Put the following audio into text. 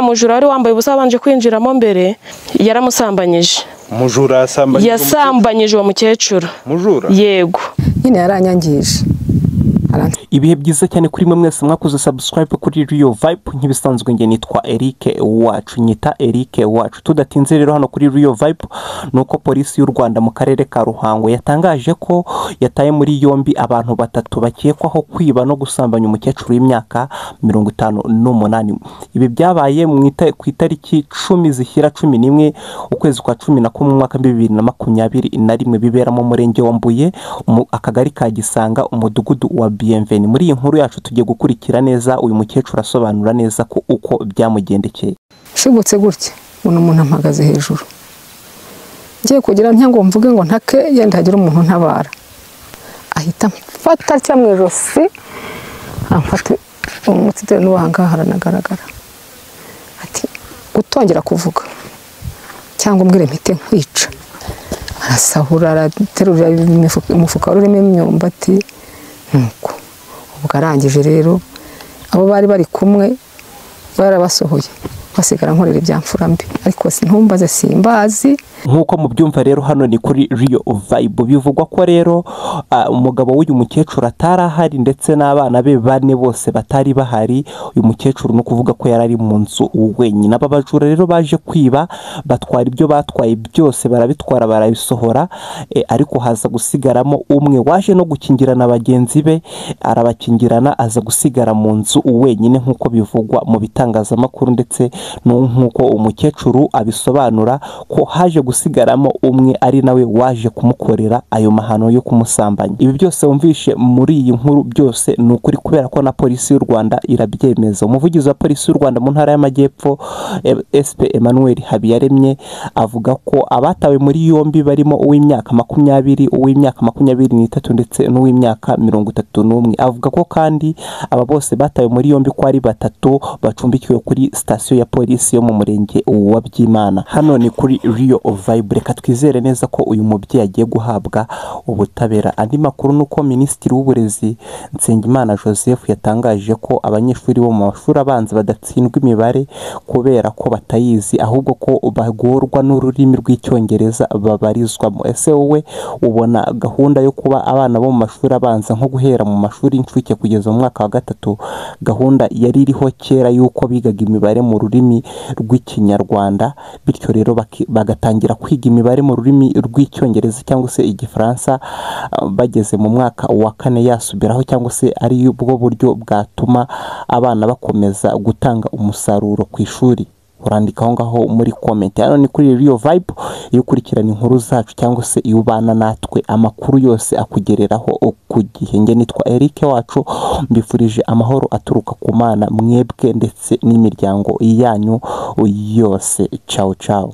Umujura wari wambaye ubusa abanje kwinjiramo mbere yaramusambanyije. Umujura yasambanyije uwo mukecuru. Mujura? Yego. Nyine yaranyangije. Ibihe byiza cyane kuri mwe mwese mwakoze subscribe kuri Rio Vibe nkibisanzwe nge nitwa Eric wacu nyita Eric wacu. Tudatinze rero hano kuri Rio Vibe nuko polisi y'u Rwanda mu karere ka Ruhango yatangaje ko yataye muri yombi abantu batatu bakekwaho kwiba no gusambanya umukecuru w'imyaka 58. Ibi byabaye ku itariki 10 zishyira 11 ukwezi kwa 11 mwaka 2021 bibera mu murenge wa Mbuye akagari ka Gisanga umudugudu wa Bienvenue. Muri iyi nkuru yacu tugiye gukurikira neza uyu mukecuru asobanura neza ko uko byamugendekeye. Shigutse gutya umuntu ampagaze hejuru. Ngiye kugira ntango mvuge ngo ntake yenda hagira umuntu ntabara. Ahita mfata cya mu ijosi amfata umutide n'uwanga haranagaragara. Ati utongera kuvuga cyangwa umbwire mpite nkwica. Arasahura araterura umufuka urimo imyumbati nuko ubwo arangije rero abo bari kumwe barabasohoye basigara nkorera ibyamfura mbi ariko sintumbaze simbazi. Nkuko mubyumva rero hano ni kuri Rio Vibe bivugwa ko rero umugabo w'uyu mukecuru atarahari ndetse n'abana be bane bose batari bahari. Uyu mukecuru no kuvuga ko yarari mu nzu wenyine. Ababajura rero baje kwiba batwara ibyo batwaye byose barabitwara barabisohora ariko haza gusigaramo umwe waje no gukingirana bagenzi be arabakingirana aza gusigara mu nzu wenyine nkuko bivugwa mu bitangazamakuru ndetse nkuko umukecuru abisobanura ko haje gusigaramo umwe ari nawe waje kumukorera ayo mahano yo kumusambanya. Ibi byose wumvishe muri iyi nkuru byose nukuri kubera ko na polisi y'u Rwanda irabyemeza. Umuvugizi wa polisi y'u Rwanda mu ntara y'Amajyepfo SP Emmanuel Habiyaremye avuga ko abatawe muri yombi barimo uw'imyaka 20, uw'imyaka 23 ndetse n'uw'imyaka 31. Avuga ko kandi aba bose batawe muri yombi ko ari batatu bacumbikiwe kuri station ya polisi yo mu murenge wa Byimana. Hano ni kuri Rio Vibe. Reka twizere neza ko uyu mubyeyi agiye guhabwa ubutabera. Andi makuru nuko Minisitiri w'Uburezi Nsengimana Joseph yatangaje ko abanyeshuri bo mu mashuri abanza badatsindwa imibare kubera ko batayizi ahubwo ko bagorwa n'ururimi rw'icyongereza babarizwamo. Ese wowe ubona gahunda yo kuba abana bo mu mashuri abanza nko guhera mu mashuri y'incuke kugeza mu mwaka wa 3 gahunda yari iriho kera yuko bigaga imibare mu rurimi rw'ikinyarwanda bityo rero bagatangira kwiga imibare mu rurimi rw'icyongereza cyangwa se igifaransa bageze mu mwaka wa 4 yasubiraho cyangwa se ari ubwo buryo bwatuma abana bakomeza gutanga umusaruro ku ishuri. Urandikaho ngaho muri comment. Hano ni kuri Rio Vibe iyo ukurikirana inkuru zacu cyangwa se iyo ubana natwe amakuru yose akugereraho ku gihe. Nge nitwa Eric wacu mbifurije amahoro aturuka ku Mana mwebwe ndetse n'imiryango yanyu yose. Ciao ciao.